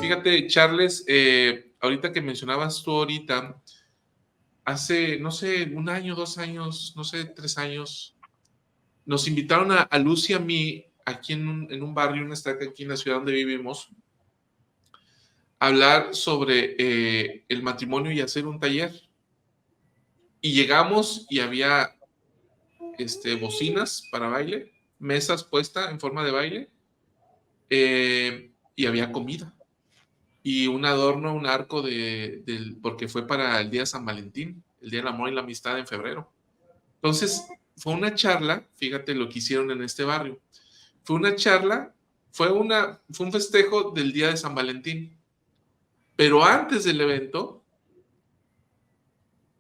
Fíjate, Charles, ahorita que mencionabas tú ahorita, hace, no sé, 1 año, 2 años, no sé, 3 años, nos invitaron a Luz y a mí, aquí en un barrio, una estaca aquí en la ciudad donde vivimos, a hablar sobre el matrimonio y hacer un taller. Y llegamos y había bocinas para baile, mesas puestas en forma de baile, y había comida. Y un adorno, un arco porque fue para el día de San Valentín, el Día del Amor y la Amistad en febrero. Entonces, fue una charla, fíjate lo que hicieron en este barrio. Fue una charla, fue un festejo del Día de San Valentín. Pero antes del evento,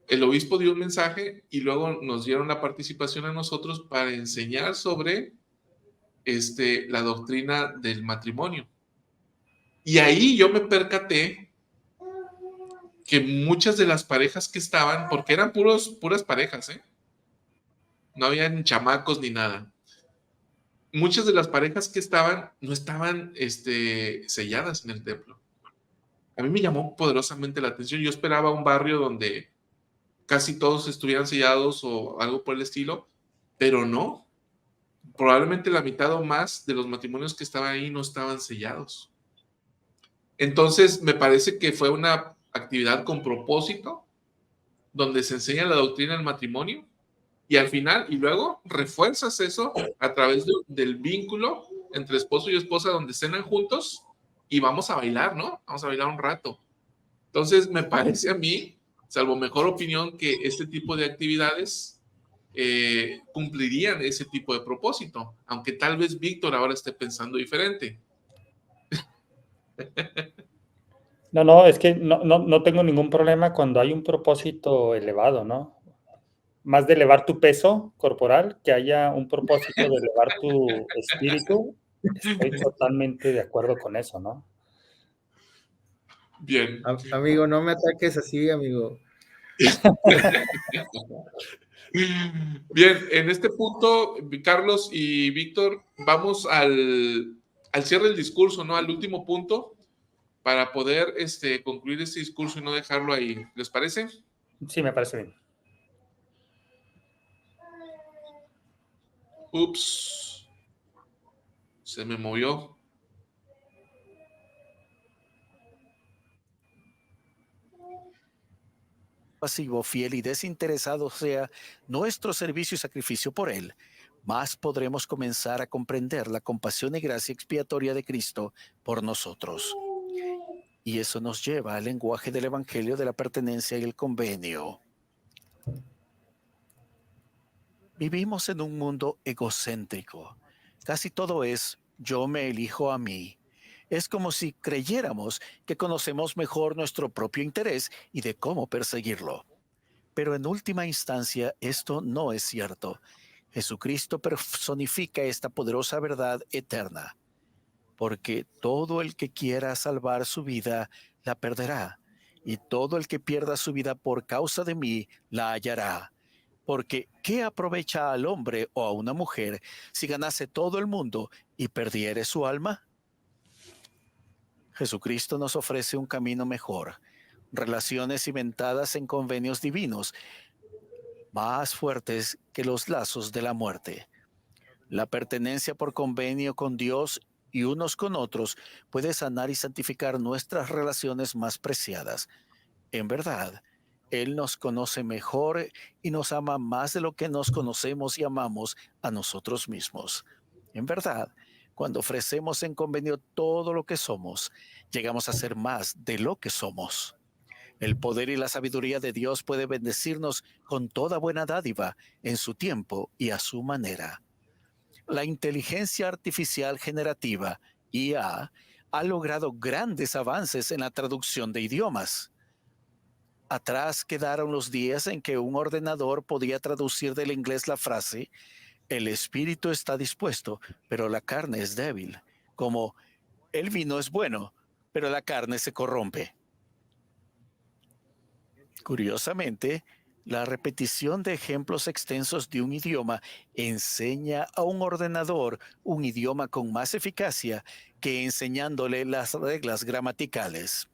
el obispo dio un mensaje y luego nos dieron la participación a nosotros para enseñar sobre la doctrina del matrimonio. Y ahí yo me percaté que muchas de las parejas que estaban, porque eran puras parejas, no habían chamacos ni nada. Muchas de las parejas que estaban no estaban selladas en el templo. A mí me llamó poderosamente la atención. Yo esperaba un barrio donde casi todos estuvieran sellados o algo por el estilo, pero no. Probablemente la mitad o más de los matrimonios que estaban ahí no estaban sellados. Entonces, me parece que fue una actividad con propósito, donde se enseña la doctrina del matrimonio, y al final, y luego refuerzas eso a través del vínculo entre esposo y esposa, donde cenan juntos y vamos a bailar, ¿no? Vamos a bailar un rato. Entonces, me parece a mí, salvo mejor opinión, que este tipo de actividades cumplirían ese tipo de propósito, aunque tal vez Víctor ahora esté pensando diferente. No, es que no tengo ningún problema cuando hay un propósito elevado, ¿no? Más de elevar tu peso corporal, que haya un propósito de elevar tu espíritu. Estoy totalmente de acuerdo con eso, ¿no? Bien. Amigo, no me ataques así, amigo. Bien, en este punto, Carlos y Víctor, vamos al cierre del discurso, ¿no? Al último punto, para poder concluir este discurso y no dejarlo ahí. ¿Les parece? Sí, me parece bien. Ups, se me movió. Pasivo, fiel y desinteresado sea nuestro servicio y sacrificio por Él, más podremos comenzar a comprender la compasión y gracia expiatoria de Cristo por nosotros. Y eso nos lleva al lenguaje del Evangelio de la pertenencia y el convenio. Vivimos en un mundo egocéntrico. Casi todo es yo me elijo a mí. Es como si creyéramos que conocemos mejor nuestro propio interés y de cómo perseguirlo. Pero en última instancia, esto no es cierto. Jesucristo personifica esta poderosa verdad eterna. Porque todo el que quiera salvar su vida, la perderá. Y todo el que pierda su vida por causa de mí, la hallará. Porque ¿qué aprovecha al hombre o a una mujer si ganase todo el mundo y perdiere su alma? Jesucristo nos ofrece un camino mejor, relaciones cimentadas en convenios divinos, más fuertes que los lazos de la muerte. La pertenencia por convenio con Dios y unos con otros puede sanar y santificar nuestras relaciones más preciadas. En verdad, Él nos conoce mejor y nos ama más de lo que nos conocemos y amamos a nosotros mismos. En verdad, cuando ofrecemos en convenio todo lo que somos, llegamos a ser más de lo que somos. El poder y la sabiduría de Dios puede bendecirnos con toda buena dádiva en su tiempo y a su manera. La inteligencia artificial generativa, IA, ha logrado grandes avances en la traducción de idiomas. Atrás quedaron los días en que un ordenador podía traducir del inglés la frase, el espíritu está dispuesto, pero la carne es débil, como, el vino es bueno, pero la carne se corrompe. Curiosamente, La repetición de ejemplos extensos de un idioma enseña a un ordenador un idioma con más eficacia que enseñándole las reglas gramaticales.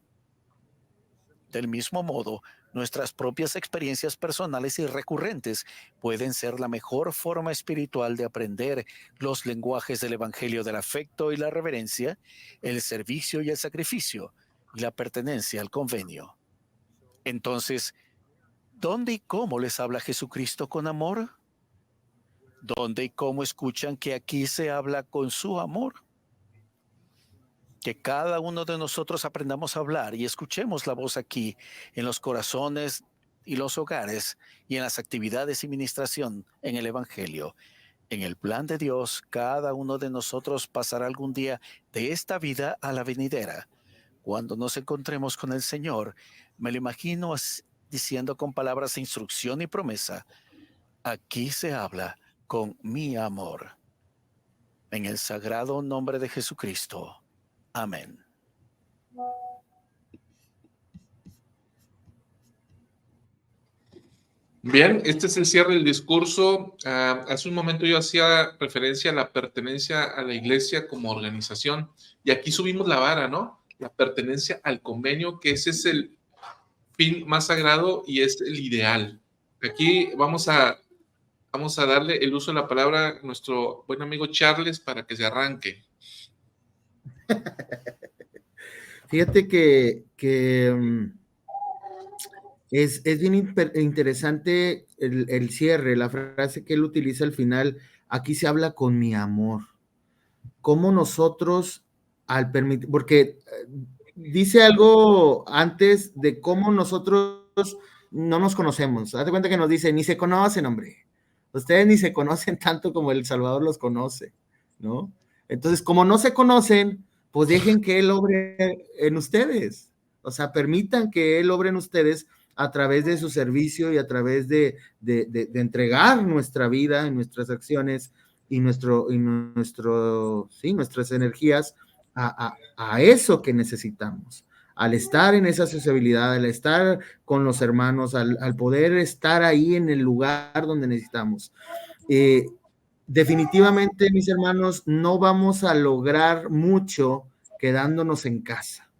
Del mismo modo, nuestras propias experiencias personales y recurrentes pueden ser la mejor forma espiritual de aprender los lenguajes del Evangelio del afecto y la reverencia, el servicio y el sacrificio, y la pertenencia al convenio. Entonces, ¿dónde y cómo les habla Jesucristo con amor? ¿Dónde y cómo escuchan que aquí se habla con su amor? Que cada uno de nosotros aprendamos a hablar y escuchemos la voz aquí, en los corazones y los hogares, y en las actividades y ministración en el Evangelio. En el plan de Dios, cada uno de nosotros pasará algún día de esta vida a la venidera. Cuando nos encontremos con el Señor, me lo imagino diciendo con palabras de instrucción y promesa: aquí se habla con mi amor. En el sagrado nombre de Jesucristo. Amén. Bien, este es el cierre del discurso. Hace un momento yo hacía referencia a la pertenencia a la iglesia como organización, y aquí subimos la vara, ¿no? La pertenencia al convenio, que ese es el fin más sagrado y es el ideal. Aquí vamos a darle el uso de la palabra a nuestro buen amigo Charles para que se arranque. Fíjate que es bien interesante el cierre, la frase que él utiliza al final. Aquí se habla con mi amor. Cómo nosotros, al permitir, porque dice algo antes de cómo nosotros no nos conocemos. Haz de cuenta que nos dice, ni se conocen, hombre. Ustedes ni se conocen tanto como el Salvador los conoce, ¿no? Entonces, como no se conocen, pues dejen que Él obre en ustedes. O sea, permitan que Él obre en ustedes a través de su servicio y a través de entregar nuestra vida y nuestras acciones y nuestras energías a eso que necesitamos. Al estar en esa accesibilidad, al estar con los hermanos, al poder estar ahí en el lugar donde necesitamos. Definitivamente, mis hermanos, no vamos a lograr mucho quedándonos en casa.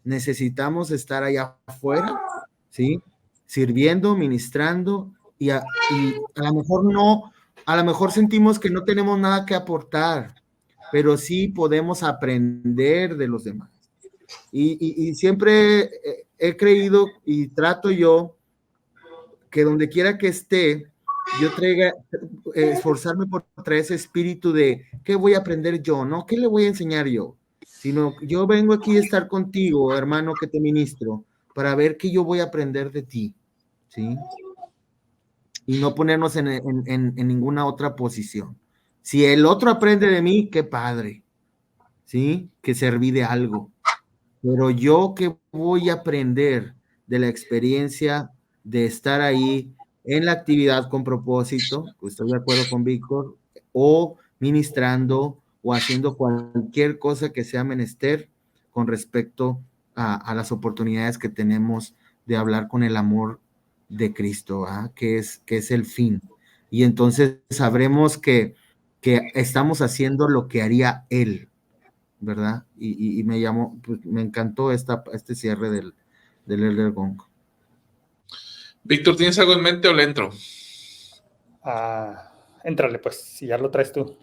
Necesitamos estar allá afuera, ¿sí? Sirviendo, ministrando, y a lo mejor sentimos que no tenemos nada que aportar, pero sí podemos aprender de los demás. Y siempre he creído y trato yo que donde quiera que esté, yo esforzarme por traer ese espíritu de ¿qué voy a aprender yo? ¿No? ¿Qué le voy a enseñar yo? Sino yo vengo aquí a estar contigo, hermano, que te ministro, para ver qué yo voy a aprender de ti, ¿sí? Y no ponernos en ninguna otra posición. Si el otro aprende de mí, qué padre, ¿sí? Que serví de algo. Pero yo que voy a aprender de la experiencia de estar ahí en la actividad con propósito, pues estoy de acuerdo con Víctor, o ministrando o haciendo cualquier cosa que sea menester con respecto a las oportunidades que tenemos de hablar con el amor de Cristo, que es el fin. Y entonces sabremos que estamos haciendo lo que haría Él, ¿verdad? Y me llamó, pues, me encantó este cierre del Elder Gong. Víctor, ¿tienes algo en mente o le entro? Éntrale, pues, si ya lo traes tú.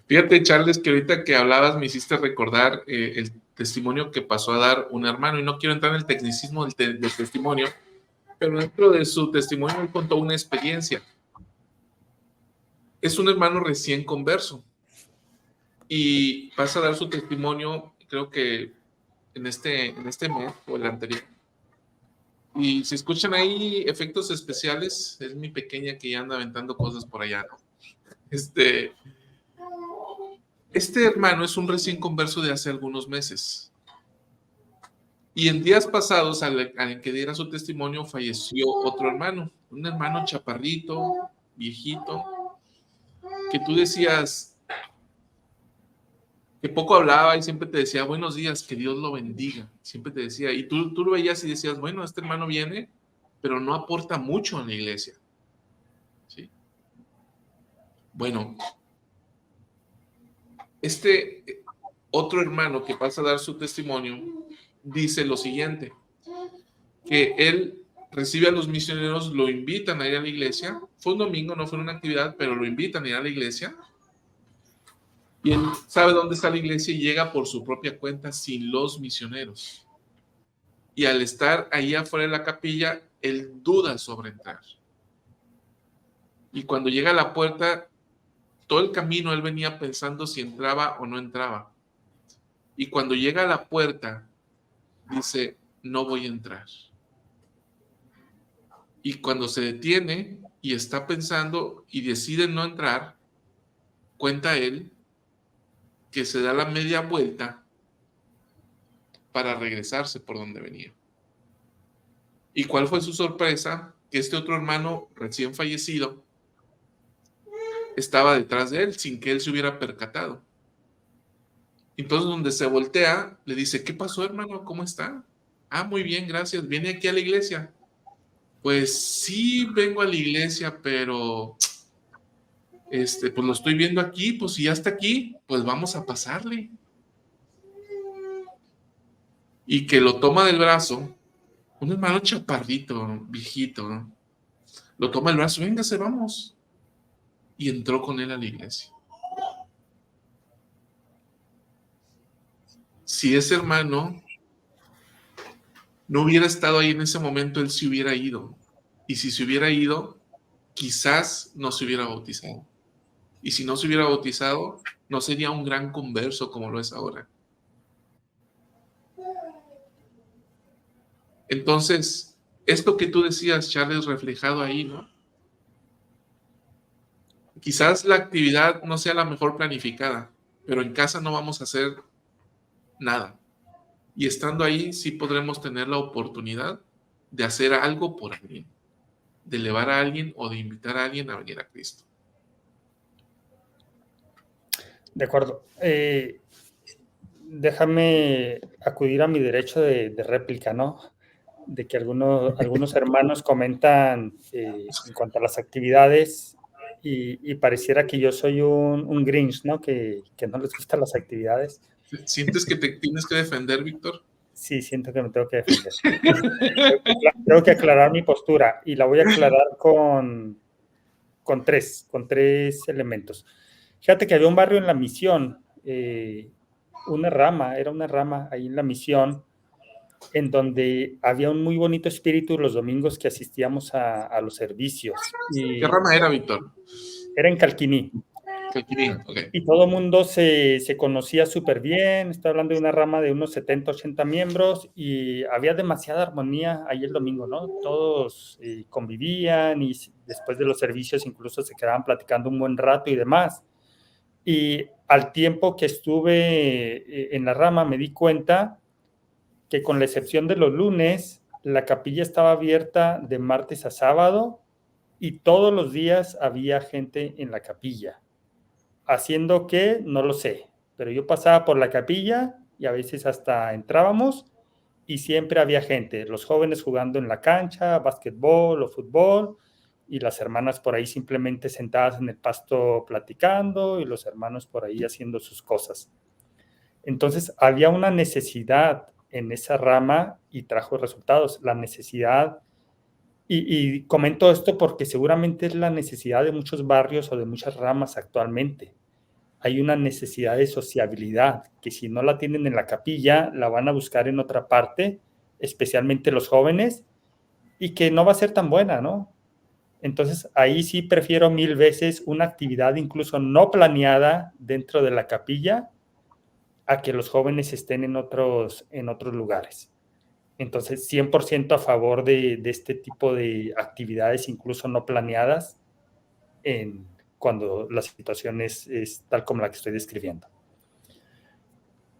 Fíjate, Charles, que ahorita que hablabas me hiciste recordar el testimonio que pasó a dar un hermano, y no quiero entrar en el tecnicismo del testimonio, pero dentro de su testimonio él contó una experiencia. Es un hermano recién converso y pasa a dar su testimonio, creo que en este mes o el anterior. Y si escuchan ahí efectos especiales, es mi pequeña que ya anda aventando cosas por allá, ¿no? Este hermano es un recién converso de hace algunos meses. Y en días pasados, al que diera su testimonio, falleció otro hermano, un hermano chaparrito, viejito, que tú decías que poco hablaba y siempre te decía buenos días, que Dios lo bendiga. Siempre te decía, y tú lo veías y decías, bueno, este hermano viene pero no aporta mucho a la iglesia. ¿Sí? Bueno, este otro hermano que pasa a dar su testimonio dice lo siguiente, que él recibe a los misioneros, lo invitan a ir a la iglesia, fue un domingo, no fue una actividad, pero lo invitan a ir a la iglesia, y él sabe dónde está la iglesia y llega por su propia cuenta sin los misioneros. Y al estar ahí afuera de la capilla, él duda sobre entrar. Y cuando llega a la puerta, todo el camino él venía pensando si entraba o no entraba. Y cuando llega a la puerta, dice, no voy a entrar. Y cuando se detiene y está pensando y decide no entrar, cuenta él que se da la media vuelta para regresarse por donde venía. ¿Y cuál fue su sorpresa? Que este otro hermano recién fallecido estaba detrás de él sin que él se hubiera percatado. Entonces, donde se voltea, le dice, ¿qué pasó, hermano? ¿Cómo está? Ah, muy bien, gracias. ¿Viene aquí a la iglesia? Pues sí, vengo a la iglesia, pero pues lo estoy viendo aquí, pues si ya está aquí, pues vamos a pasarle. Y que lo toma del brazo, un hermano chaparrito, viejito, ¿no? Lo toma del brazo, véngase, vamos. Y entró con él a la iglesia. Si ese hermano no hubiera estado ahí en ese momento, él se hubiera ido. Y si se hubiera ido, quizás no se hubiera bautizado. Y si no se hubiera bautizado, no sería un gran converso como lo es ahora. Entonces, esto que tú decías, Charles, reflejado ahí, ¿no? Quizás la actividad no sea la mejor planificada, pero en casa no vamos a hacer nada. Y estando ahí sí podremos tener la oportunidad de hacer algo por alguien, de elevar a alguien o de invitar a alguien a venir a Cristo. De acuerdo. Déjame acudir a mi derecho de réplica, ¿no? De que algunos hermanos comentan en cuanto a las actividades y pareciera que yo soy un Grinch, ¿no? Que no les gustan las actividades. ¿Sientes que te tienes que defender, Víctor? Sí, siento que me tengo que defender. Tengo que aclarar mi postura y la voy a aclarar con tres elementos. Fíjate que había un barrio en la Misión, era una rama ahí en la Misión, en donde había un muy bonito espíritu los domingos que asistíamos a los servicios. ¿Qué rama era, Víctor? Era en Calquiní. Calquiní, ok. Y todo el mundo se conocía súper bien. Estoy hablando de una rama de unos 70, 80 miembros y había demasiada armonía ahí el domingo, ¿no? Todos convivían y después de los servicios incluso se quedaban platicando un buen rato y demás. Y al tiempo que estuve en la rama me di cuenta que con la excepción de los lunes, la capilla estaba abierta de martes a sábado y todos los días había gente en la capilla. Haciendo que, no lo sé, pero yo pasaba por la capilla y a veces hasta entrábamos y siempre había gente, los jóvenes jugando en la cancha, básquetbol o fútbol, y las hermanas por ahí simplemente sentadas en el pasto platicando y los hermanos por ahí haciendo sus cosas. Entonces había una necesidad en esa rama y trajo resultados, la necesidad. Y comento esto porque seguramente es la necesidad de muchos barrios o de muchas ramas actualmente. Hay una necesidad de sociabilidad que si no la tienen en la capilla, la van a buscar en otra parte, especialmente los jóvenes, y que no va a ser tan buena, ¿no? Entonces, ahí sí prefiero 1000 veces una actividad incluso no planeada dentro de la capilla a que los jóvenes estén en otros lugares. Entonces, 100% a favor de este tipo de actividades, incluso no planeadas, cuando la situación es tal como la que estoy describiendo.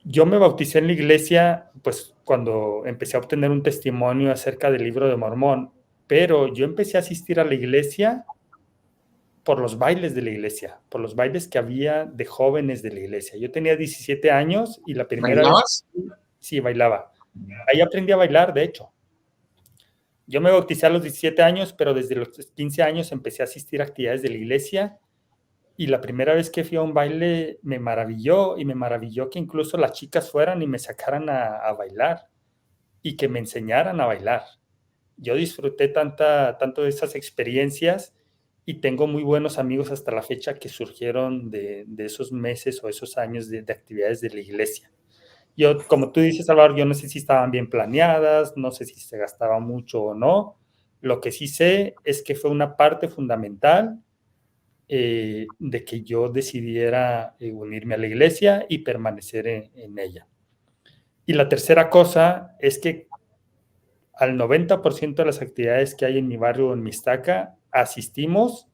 Yo me bauticé en la iglesia, pues, cuando empecé a obtener un testimonio acerca del Libro de Mormón, pero yo empecé a asistir a la iglesia por los bailes de la iglesia, por los bailes que había de jóvenes de la iglesia. Yo tenía 17 años y la primera ¿Bailabas? vez... Sí, bailaba. Ahí aprendí a bailar, de hecho. Yo me bauticé a los 17 años, pero desde los 15 años empecé a asistir a actividades de la iglesia y la primera vez que fui a un baile me maravilló y me maravilló que incluso las chicas fueran y me sacaran a bailar y que me enseñaran a bailar. Yo disfruté tanto de esas experiencias y tengo muy buenos amigos hasta la fecha que surgieron de esos meses o esos años de actividades de la iglesia. Yo, como tú dices, Salvador, yo no sé si estaban bien planeadas, no sé si se gastaba mucho o no. Lo que sí sé es que fue una parte fundamental de que yo decidiera unirme a la iglesia y permanecer en ella. Y la tercera cosa es que al 90% de las actividades que hay en mi barrio, en Mixtaca, asistimos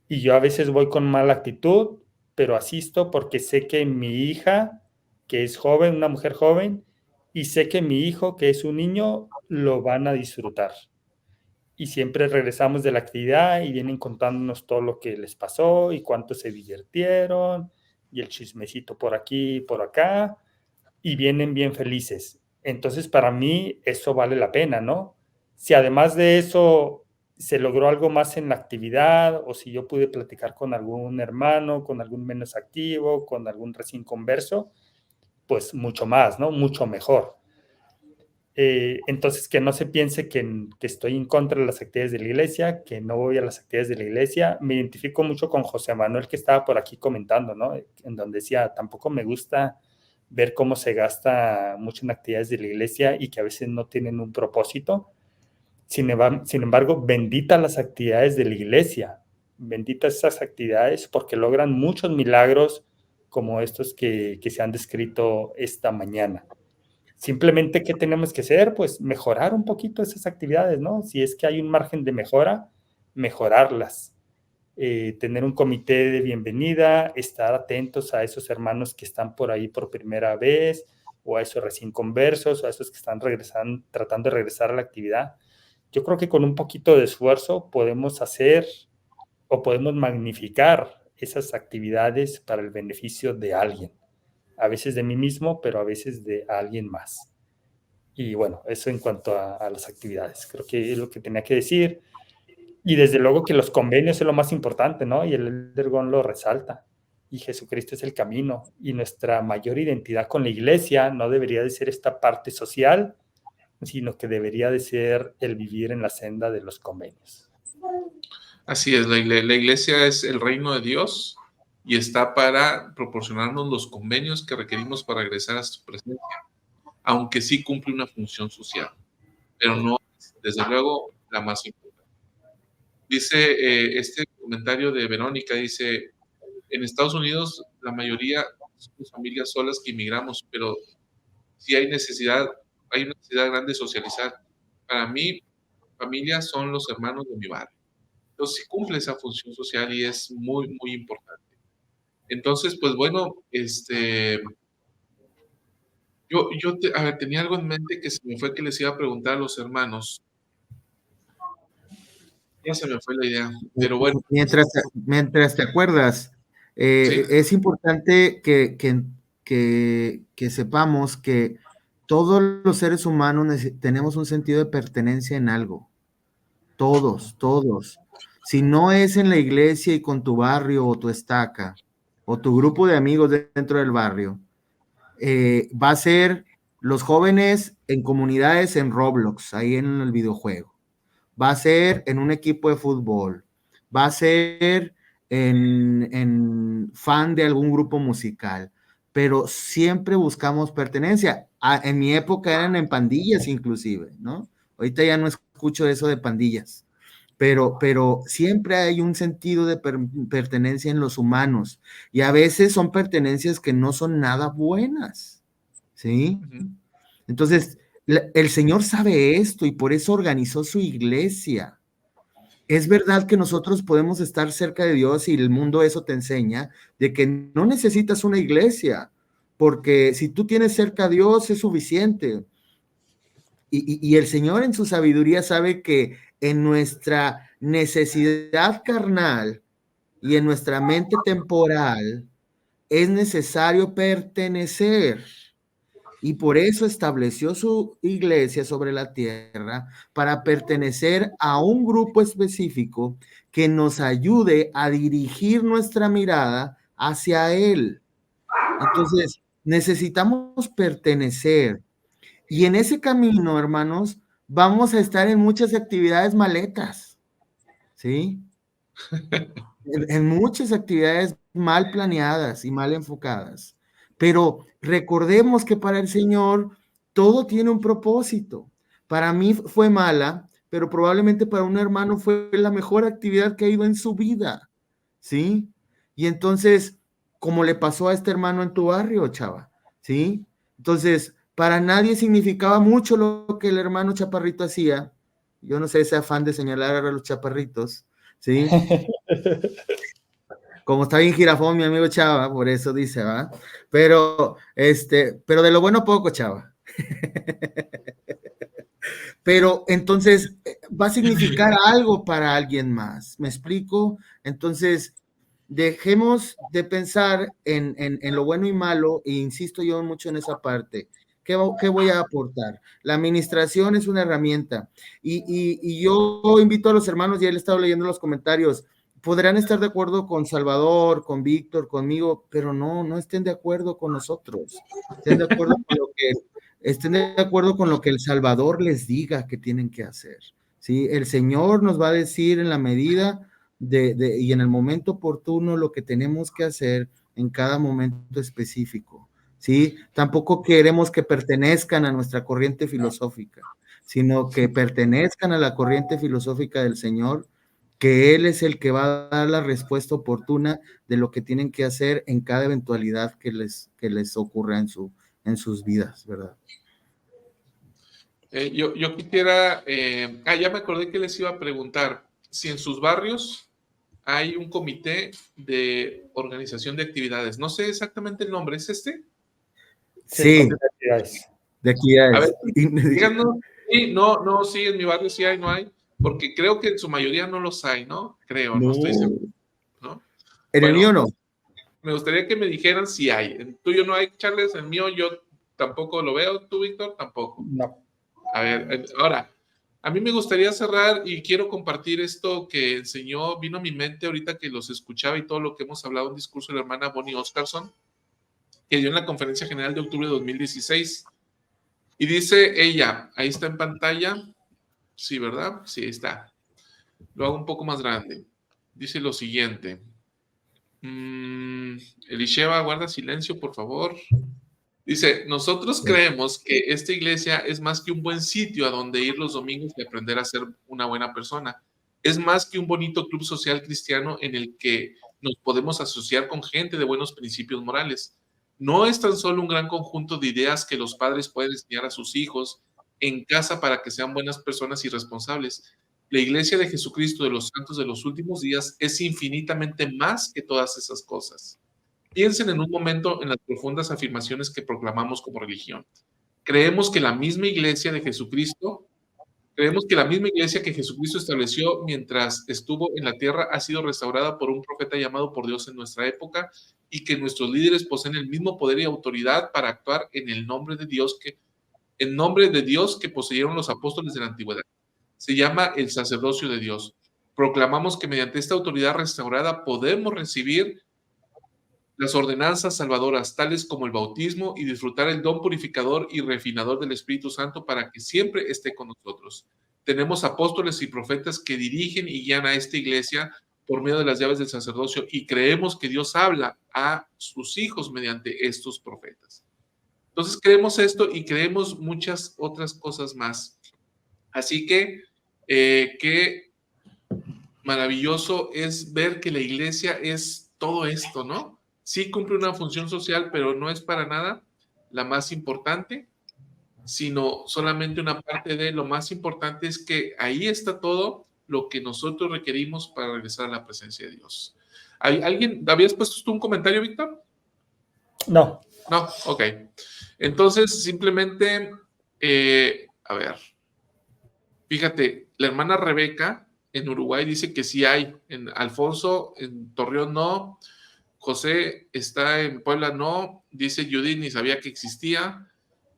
y yo a veces voy con mala actitud, pero asisto porque sé que mi hija, que es joven, una mujer joven, y sé que mi hijo, que es un niño, lo van a disfrutar. Y siempre regresamos de la actividad y vienen contándonos todo lo que les pasó y cuánto se divirtieron y el chismecito por aquí y por acá y vienen bien felices. Entonces, para mí, eso vale la pena, ¿no? Si además de eso se logró algo más en la actividad o si yo pude platicar con algún hermano, con algún menos activo, con algún recién converso, pues mucho más, ¿no? Mucho mejor. Entonces, que no se piense que estoy en contra de las actividades de la iglesia, que no voy a las actividades de la iglesia. Me identifico mucho con José Manuel, que estaba por aquí comentando, ¿no? En donde decía, tampoco me gusta ver cómo se gasta mucho en actividades de la iglesia y que a veces no tienen un propósito. Sin embargo, benditas las actividades de la iglesia, benditas esas actividades porque logran muchos milagros como estos que se han descrito esta mañana. Simplemente, ¿qué tenemos que hacer? Pues mejorar un poquito esas actividades, ¿no? Si es que hay un margen de mejora, mejorarlas. Tener un comité de bienvenida, estar atentos a esos hermanos que están por ahí por primera vez, o a esos recién conversos, o a esos que están tratando de regresar a la actividad. Yo creo que con un poquito de esfuerzo podemos hacer o podemos magnificar esas actividades para el beneficio de alguien. A veces de mí mismo, pero a veces de alguien más. Y bueno, eso en cuanto a las actividades. Creo que es lo que tenía que decir. Y desde luego que los convenios es lo más importante, ¿no? Y el Elder Gon lo resalta. Y Jesucristo es el camino. Y nuestra mayor identidad con la iglesia no debería de ser esta parte social, sino que debería de ser el vivir en la senda de los convenios. Así es, la iglesia es el reino de Dios y está para proporcionarnos los convenios que requerimos para regresar a su presencia, aunque sí cumple una función social, pero no es, desde luego, la más importante. Dice este comentario de Verónica, dice, en Estados Unidos la mayoría somos familias solas que inmigramos, pero sí hay una necesidad grande de socializar. Para mí, familia son los hermanos de mi barrio. Entonces, sí cumple esa función social y es muy, muy importante. Entonces, pues bueno, yo tenía algo en mente que se me fue que les iba a preguntar a los hermanos. Ya se me fue la idea, pero bueno. Mientras te acuerdas, ¿sí? es importante que sepamos que todos los seres humanos tenemos un sentido de pertenencia en algo. Todos. Si no es en la iglesia y con tu barrio o tu estaca o tu grupo de amigos dentro del barrio, va a ser los jóvenes en comunidades en Roblox, ahí en el videojuego. Va a ser en un equipo de fútbol. Va a ser en fan de algún grupo musical. Pero siempre buscamos pertenencia. En mi época eran en pandillas inclusive, ¿no? Ahorita ya no escucho eso de pandillas. Pero siempre hay un sentido de pertenencia en los humanos y a veces son pertenencias que no son nada buenas, ¿sí? Uh-huh. Entonces, el Señor sabe esto y por eso organizó su iglesia. Es verdad que nosotros podemos estar cerca de Dios y el mundo eso te enseña, de que no necesitas una iglesia, porque si tú tienes cerca a Dios es suficiente. Y el Señor en su sabiduría sabe que en nuestra necesidad carnal y en nuestra mente temporal es necesario pertenecer. y por eso estableció su iglesia sobre la tierra para pertenecer a un grupo específico que nos ayude a dirigir nuestra mirada hacia Él. Entonces, necesitamos pertenecer. Y en ese camino, hermanos, vamos a estar en muchas actividades maletas, ¿sí? En muchas actividades mal planeadas y mal enfocadas. Pero recordemos que para el Señor todo tiene un propósito. Para mí fue mala, pero probablemente para un hermano fue la mejor actividad que ha ido en su vida, ¿sí? Y entonces, como le pasó a este hermano en tu barrio, chava, ¿sí? Entonces, para nadie significaba mucho lo que el hermano Chaparrito hacía. Yo no sé ese afán de señalar a los chaparritos, ¿sí? Como está bien jirafón mi amigo Chava, por eso dice, ¿va? Pero de lo bueno poco, Chava. Pero entonces va a significar algo para alguien más, ¿me explico? Entonces, dejemos de pensar en lo bueno y malo, e insisto yo mucho en esa parte. ¿Qué voy a aportar? La administración es una herramienta, y yo invito a los hermanos, ya he estado leyendo los comentarios, podrán estar de acuerdo con Salvador, con Víctor, conmigo, pero no estén de acuerdo con nosotros, estén de acuerdo con lo que estén de acuerdo con lo que el Salvador les diga que tienen que hacer, ¿sí? El Señor nos va a decir en la medida y en el momento oportuno lo que tenemos que hacer en cada momento específico, ¿sí? Tampoco queremos que pertenezcan a nuestra corriente filosófica, sino que pertenezcan a la corriente filosófica del Señor, que Él es el que va a dar la respuesta oportuna de lo que tienen que hacer en cada eventualidad que les ocurra en sus vidas, ¿verdad? Yo quisiera, ya me acordé que les iba a preguntar si en sus barrios hay un comité de organización de actividades. No sé exactamente el nombre, ¿es este? Sí, de actividades. de actividades. A ver, díganos, sí, no, sí, en mi barrio sí hay, no hay, porque creo que en su mayoría no los hay, ¿no? Creo, no estoy seguro, ¿no? En el Bueno, mío no. me gustaría que me dijeran si hay. En tuyo no hay, Charles, en el mío yo tampoco lo veo, tú, Víctor, tampoco. No. A ver, ahora, a mí me gustaría cerrar y quiero compartir esto que enseñó, vino a mi mente ahorita que los escuchaba y todo lo que hemos hablado en discurso de la hermana Bonnie Oscarson, que dio en la Conferencia General de octubre de 2016. Y dice ella, ahí está en pantalla, sí, ¿verdad? Sí, ahí está. Lo hago un poco más grande. Dice lo siguiente. Elisheva, guarda silencio, por favor. Dice, nosotros creemos que esta iglesia es más que un buen sitio a donde ir los domingos y aprender a ser una buena persona. Es más que un bonito club social cristiano en el que nos podemos asociar con gente de buenos principios morales. No es tan solo un gran conjunto de ideas que los padres pueden enseñar a sus hijos en casa para que sean buenas personas y responsables. La iglesia de Jesucristo de los santos de los últimos días es infinitamente más que todas esas cosas. Piensen en un momento en las profundas afirmaciones que proclamamos como religión. Creemos que la misma iglesia de Jesucristo, creemos que la misma iglesia que Jesucristo estableció mientras estuvo en la tierra ha sido restaurada por un profeta llamado por Dios en nuestra época y que nuestros líderes poseen el mismo poder y autoridad para actuar en el nombre de Dios que poseyeron los apóstoles de la antigüedad. Se llama el sacerdocio de Dios. Proclamamos que mediante esta autoridad restaurada podemos recibir las ordenanzas salvadoras, tales como el bautismo, y disfrutar el don purificador y refinador del Espíritu Santo para que siempre esté con nosotros. Tenemos apóstoles y profetas que dirigen y guían a esta iglesia por medio de las llaves del sacerdocio y creemos que Dios habla a sus hijos mediante estos profetas. Entonces creemos esto y creemos muchas otras cosas más. Así que qué maravilloso es ver que la iglesia es todo esto, ¿no? Sí cumple una función social, pero no es para nada la más importante, sino solamente una parte de lo más importante es que ahí está todo lo que nosotros requerimos para regresar a la presencia de Dios. ¿Alguien, habías puesto tú un comentario, Víctor? No. No, ok. Entonces, simplemente, a ver, fíjate, la hermana Rebeca en Uruguay dice que sí hay, en Alfonso, en Torreón no, José está en Puebla no, dice Judith, ni sabía que existía,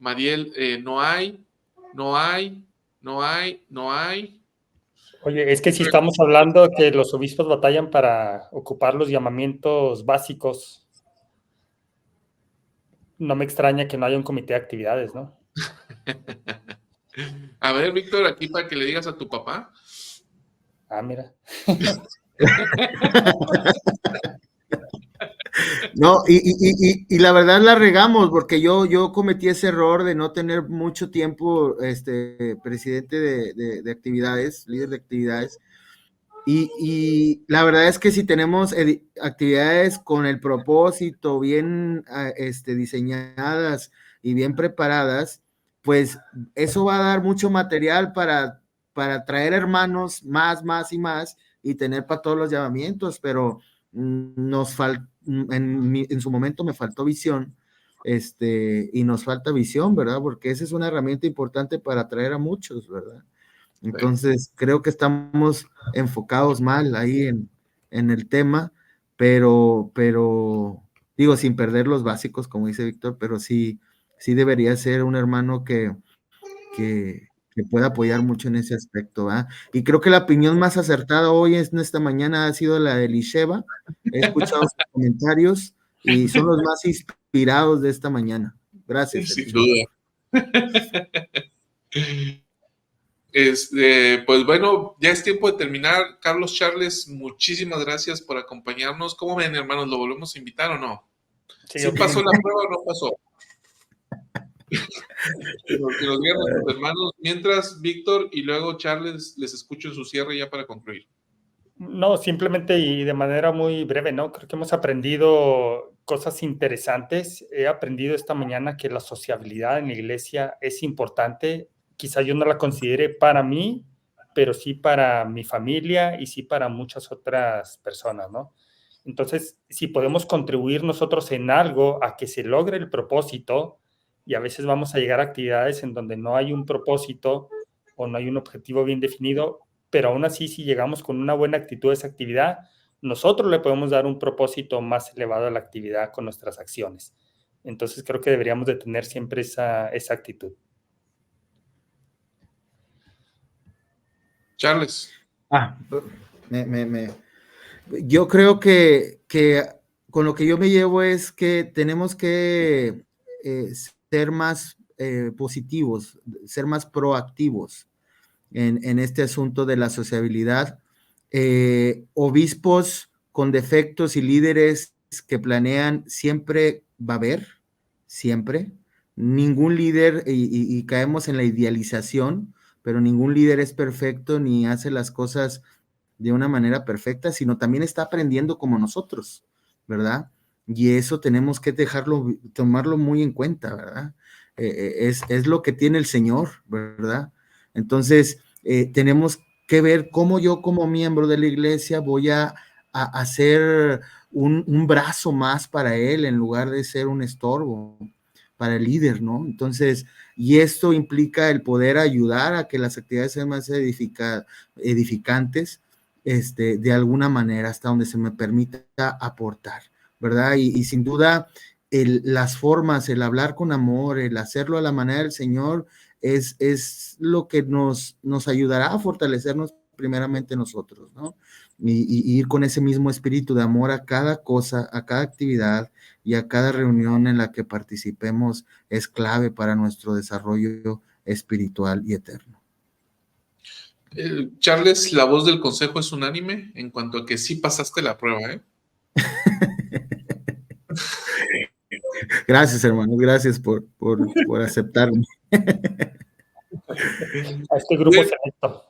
Mariel, no hay. Oye, es que si estamos hablando que los obispos batallan para ocupar los llamamientos básicos, no me extraña que no haya un comité de actividades, ¿no? A ver, Víctor, aquí para que le digas a tu papá. Ah, mira. No, y la verdad la regamos, porque yo cometí ese error de no tener mucho tiempo, presidente de actividades, líder de actividades, y la verdad es que si tenemos actividades con el propósito bien diseñadas y bien preparadas, pues eso va a dar mucho material para traer hermanos más y más y tener para todos los llamamientos, pero nos falta, en su momento me faltó visión, y nos falta visión, ¿verdad? Porque esa es una herramienta importante para atraer a muchos, ¿verdad? Entonces, creo que estamos enfocados mal ahí en el tema, pero digo, sin perder los básicos, como dice Víctor, pero sí debería ser un hermano que pueda apoyar mucho en ese aspecto, ¿verdad? Y creo que la opinión más acertada hoy en esta mañana ha sido la de Elisheva. He escuchado sus comentarios y son los más inspirados de esta mañana. Gracias. Sin duda. Pues bueno, ya es tiempo de terminar. Carlos, Charles, muchísimas gracias por acompañarnos. ¿Cómo ven, hermanos? ¿Lo volvemos a invitar o no? Sí, ¿Sí pasó la prueba o no pasó? Que nos digan nuestros hermanos. Mientras, Víctor y luego Charles, les escucho en su cierre ya para concluir. No, simplemente y de manera muy breve, ¿no? Creo que hemos aprendido cosas interesantes. He aprendido esta mañana que la sociabilidad en la iglesia es importante. Quizá yo no la considere para mí, pero sí para mi familia y sí para muchas otras personas, ¿no? Entonces, si podemos contribuir nosotros en algo a que se logre el propósito, y a veces vamos a llegar a actividades en donde no hay un propósito o no hay un objetivo bien definido, pero aún así, si llegamos con una buena actitud a esa actividad, nosotros le podemos dar un propósito más elevado a la actividad con nuestras acciones. Entonces, creo que deberíamos de tener siempre esa actitud. Charles. Yo creo que con lo que yo me llevo es que tenemos que ser más positivos, ser más proactivos en este asunto de la sociabilidad. Obispos con defectos y líderes que planean siempre va a haber, siempre. Ningún líder, y caemos en la idealización, pero ningún líder es perfecto ni hace las cosas de una manera perfecta, sino también está aprendiendo como nosotros, ¿verdad? Y eso tenemos que tomarlo muy en cuenta, ¿verdad? Es lo que tiene el Señor, ¿verdad? Entonces, tenemos que ver cómo yo como miembro de la iglesia voy a hacer un brazo más para Él en lugar de ser un estorbo para el líder, ¿no? Entonces, y esto implica el poder ayudar a que las actividades sean más edificantes, de alguna manera, hasta donde se me permita aportar, ¿verdad? Y sin duda, las formas, el hablar con amor, el hacerlo a la manera del Señor, es lo que nos ayudará a fortalecernos primeramente nosotros, ¿no? Y ir con ese mismo espíritu de amor a cada cosa, a cada actividad y a cada reunión en la que participemos es clave para nuestro desarrollo espiritual y eterno. Charles, la voz del consejo es unánime en cuanto a que sí pasaste la prueba, ¿eh? Gracias, hermanos, gracias por aceptarme. A este grupo selecto.